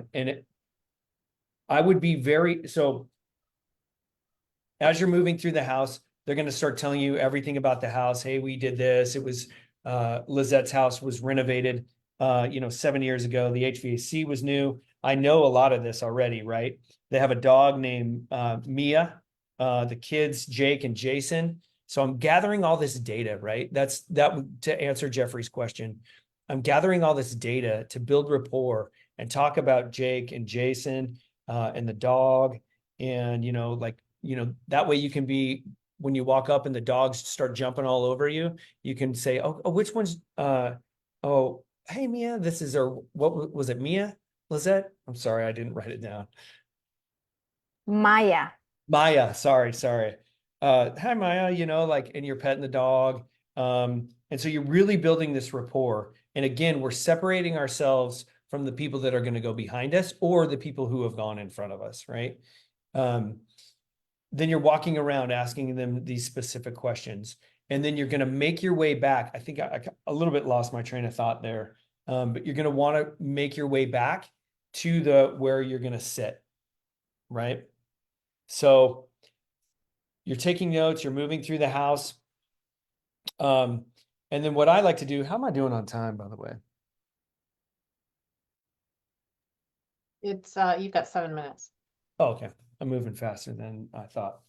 would be so as you're moving through the house, they're going to start telling you everything about the house. Hey, we did this. It was, Lizette's house was renovated, 7 years ago. The HVAC was new. I know a lot of this already, right? They have a dog named Mia, the kids, Jake and Jason. So I'm gathering all this data, right? To answer Jeffrey's question. I'm gathering all this data to build rapport and talk about Jake and Jason and the dog. And, that way you can be, when you walk up and the dogs start jumping all over you, you can say, oh, which one's, hey, Mia, this is what was it, Mia? Lizette? I'm sorry, I didn't write it down. Maya, sorry. Hi, Maya, and you're petting the dog. And so you're really building this rapport. And again, we're separating ourselves from the people that are going to go behind us or the people who have gone in front of us, right? Then you're walking around asking them these specific questions. And then you're going to make your way back. I think I a little bit lost my train of thought there. But you're going to want to make your way back to where you're going to sit, right? So you're taking notes, you're moving through the house. And then what I like to do, how am I doing on time, by the way? It's you've got 7 minutes. Oh, okay. I'm moving faster than I thought.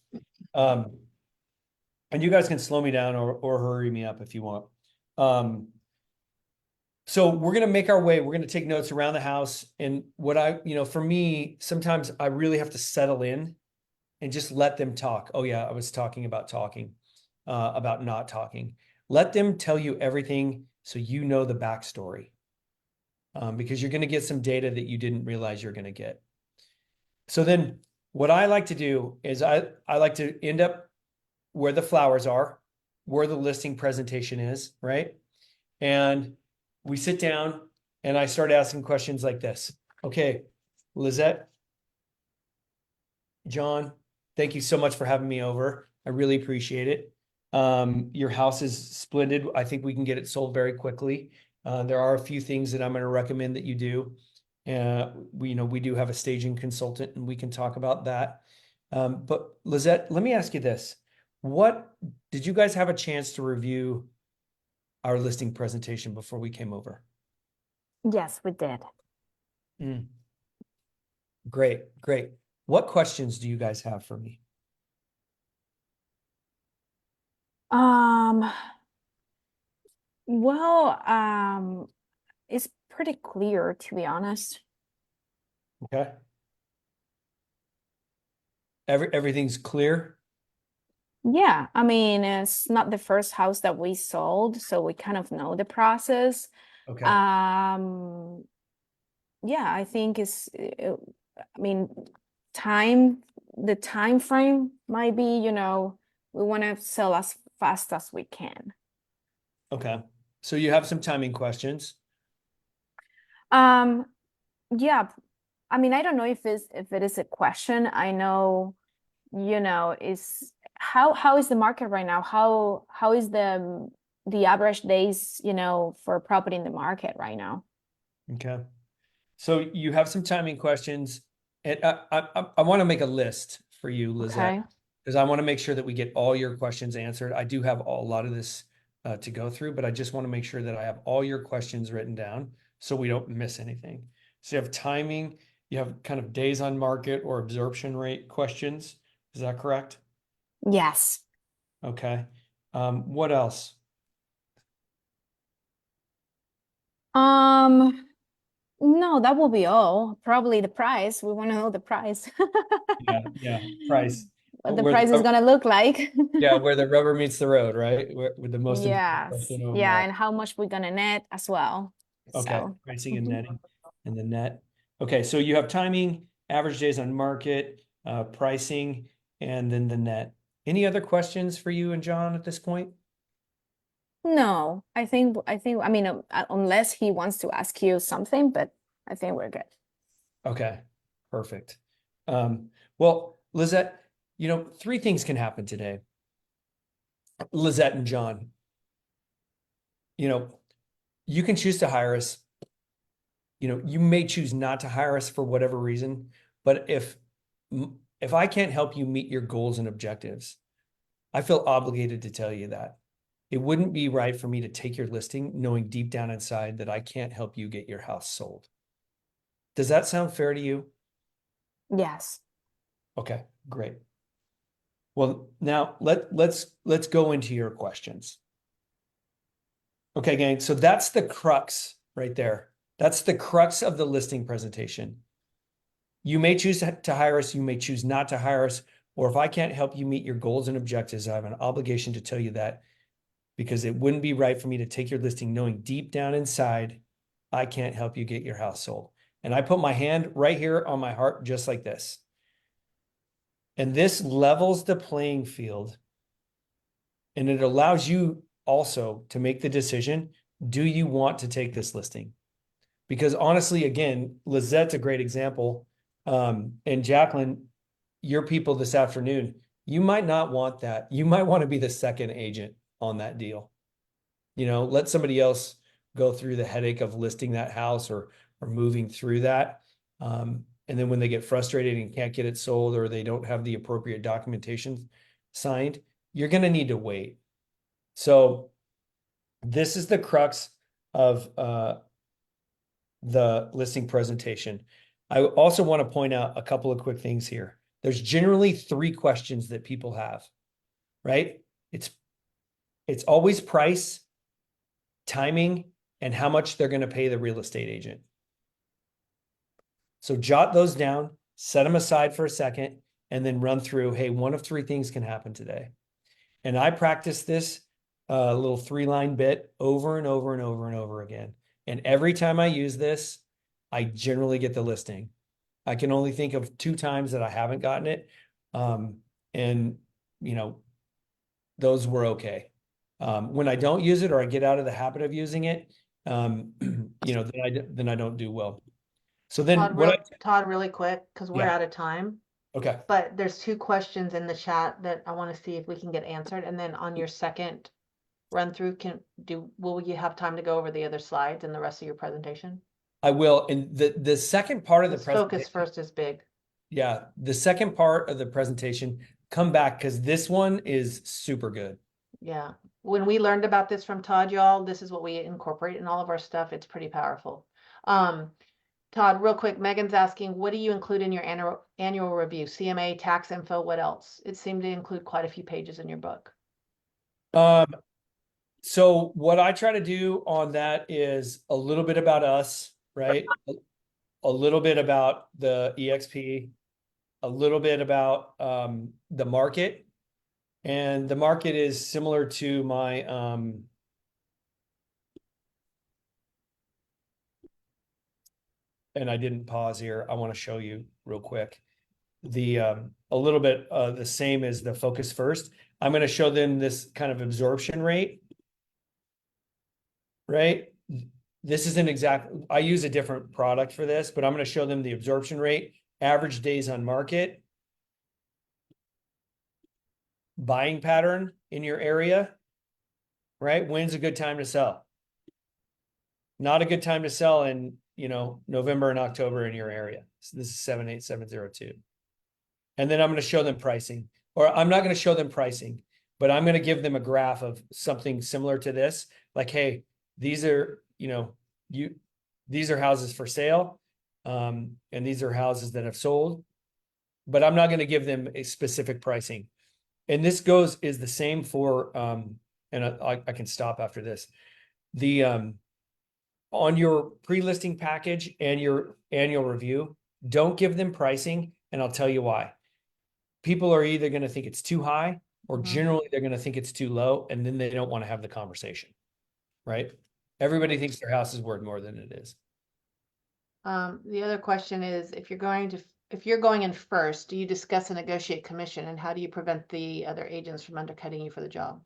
And you guys can slow me down or hurry me up if you want. So we're going to make our way. We're going to take notes around the house. And for me, sometimes I really have to settle in and just let them talk. Oh yeah, I was talking about not talking. Let them tell you everything so you know the backstory. Because you're going to get some data that you didn't realize you're going to get. So then what I like to do is I like to end up where the flowers are, where the listing presentation is, right? And we sit down and I start asking questions like this. Okay, Lizette, John, thank you so much for having me over. I really appreciate it. Your house is splendid. I think we can get it sold very quickly. There are a few things that I'm going to recommend that you do. We do have a staging consultant and we can talk about that. But Lizette, let me ask you this. Did you guys have a chance to review our listing presentation before we came over? Yes, we did. Great. What questions do you guys have for me? Well, it's pretty clear, to be honest. Okay. Everything's clear? Yeah, I mean, it's not the first house that we sold, so we kind of know the process. Okay. Yeah, I think I mean, the time frame might be, we want to sell as fast as we can. Okay. So you have some timing questions. Yeah, I mean, I don't know if it is a question. I know, is how is the market right now? How is the average days, for property in the market right now? Okay. So you have some timing questions, and I want to make a list for you, Lizette, because I want to make sure that we get all your questions answered. I do have a lot of this to go through, but I just want to make sure that I have all your questions written down so we don't miss anything. So you have timing, you have kind of days on market or absorption rate questions. Is that correct? Yes. Okay. What else? No, that will be all. Probably the price. We want to know the price. Yeah, price. What the price is gonna look like. Yeah, where the rubber meets the road, right? With the most important Yes. question of Yeah, all. and how much we're gonna net as well. Okay, So. pricing and netting and the net. Okay, so you have timing, average days on market, pricing, and then the net. Any other questions for you and John at this point? No, I mean, unless he wants to ask you something, but I think we're good. Okay, perfect. Well, Lizette, 3 things can happen today. Lizette and John, you can choose to hire us. You may choose not to hire us for whatever reason, but if I can't help you meet your goals and objectives, I feel obligated to tell you that. It wouldn't be right for me to take your listing knowing deep down inside that I can't help you get your house sold. Does that sound fair to you? Yes. Okay, great. Well, now let's go into your questions. Okay, gang, so that's the crux right there. That's the crux of the listing presentation. You may choose to hire us, you may choose not to hire us, or if I can't help you meet your goals and objectives, I have an obligation to tell you that, because it wouldn't be right for me to take your listing knowing deep down inside I can't help you get your house sold. And I put my hand right here on my heart just like this. And this levels the playing field. And it allows you also to make the decision, do you want to take this listing? Because honestly, again, Lizette's a great example. And Jacqueline, your people this afternoon, you might not want that. You might want to be the second agent on that deal. Let somebody else go through the headache of listing that house or moving through that. And then when they get frustrated and can't get it sold, or they don't have the appropriate documentation signed, you're going to need to wait. So this is the crux of the listing presentation. I also want to point out a couple of quick things here. There's generally 3 questions that people have, right? It's always price, timing, and how much they're going to pay the real estate agent. So jot those down, set them aside for a second, and then run through, hey, one of 3 things can happen today. And I practice this little 3-line bit over and over and over and over again. And every time I use this, I generally get the listing. I can only think of 2 times that I haven't gotten it. And you know, those were okay. When I don't use it or I get out of the habit of using it, you know, then I don't do well. So then Todd, really quick, because we're Yeah. out of time. Okay. But there's 2 questions in the chat that I want to see if we can get answered. And then on your second run through, will you have time to go over the other slides and the rest of your presentation? I will. And the second part of the This presentation, focus first is big. yeah, the second part of the presentation, come back because this one is super good. Yeah. When we learned about this from Todd, y'all, this is what we incorporate in all of our stuff. It's pretty powerful. Todd, real quick, Megan's asking, what do you include in your annual review? CMA, tax info, what else? It seemed to include quite a few pages in your book. So what I try to do on that is a little bit about us, right? A little bit about the EXP, a little bit about the market. And the market is similar to my and I didn't pause here. I want to show you real quick. The a little bit the same as the focus first. I'm going to show them this kind of absorption rate. Right? This isn't exact. I use a different product for this, but I'm going to show them the absorption rate, average days on market, buying pattern in your area, right? When's a good time to sell? Not a good time to sell in, you know, November and October in your area. So this is 78702. And then I'm going to show them pricing, or I'm not going to show them pricing, but I'm going to give them a graph of something similar to this. Like, hey, these are, you know, these are houses for sale. And these are houses that have sold, but I'm not going to give them a specific pricing. And this is the same for, and I can stop after this. The, on your pre-listing package and your annual review, don't give them pricing. And I'll tell you why. People are either going to think it's too high or generally they're going to think it's too low. And then they don't want to have the conversation, right? Everybody thinks their house is worth more than it is. The other question is, if you're going in first, do you discuss and negotiate commission, and how do you prevent the other agents from undercutting you for the job?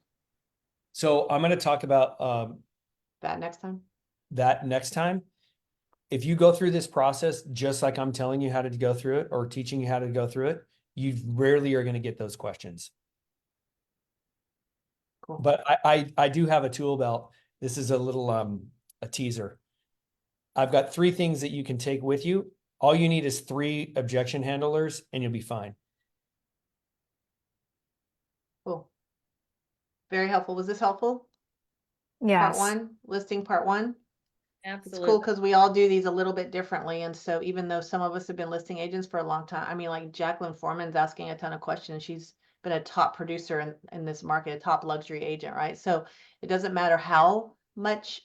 So I'm going to talk about That next time. If you go through this process, just like I'm telling you how to go through it or teaching you how to go through it, you rarely are going to get those questions. Cool. But I do have a tool belt. This is a little a teaser. I've got 3 things that you can take with you. All you need is 3 objection handlers and you'll be fine. Cool. Very helpful. Was this helpful? Yes. Part 1, listing part 1. Absolutely. It's cool because we all do these a little bit differently. And so even though some of us have been listing agents for a long time, I mean, like Jacqueline Foreman's asking a ton of questions. She's been a top producer in this market, a top luxury agent, right? So it doesn't matter how much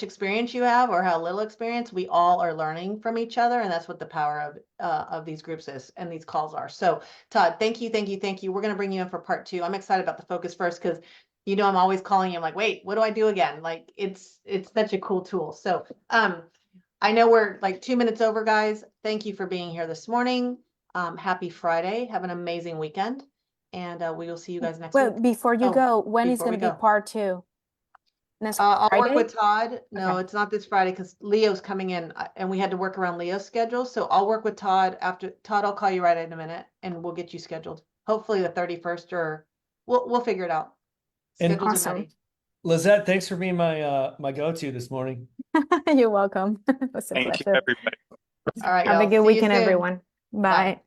experience you have or how little experience, we all are learning from each other. And that's what the power of these groups is and these calls are. So Todd, thank you. We're going to bring you in for part 2. I'm excited about the focus first because you know, I'm always calling you. I'm like, wait, what do I do again? Like it's such a cool tool. So, I know we're like 2 minutes over, guys. Thank you for being here this morning. Happy Friday. Have an amazing weekend. And we will see you guys next Well, week. before you go, when is before going we to be go. part 2? Next I'll work Friday? with Todd. No, Okay. it's not this Friday because Leo's coming in and we had to work around Leo's schedule. So I'll work with Todd after. Todd, I'll call you right in a minute and we'll get you scheduled. Hopefully the 31st or we'll figure it out. And Schedules are Awesome. ready. Lizette, thanks for being my go-to this morning. You're welcome. It was a Thank you, pleasure. everybody. All right, Have a y'all. good See you weekend, soon. everyone. Bye.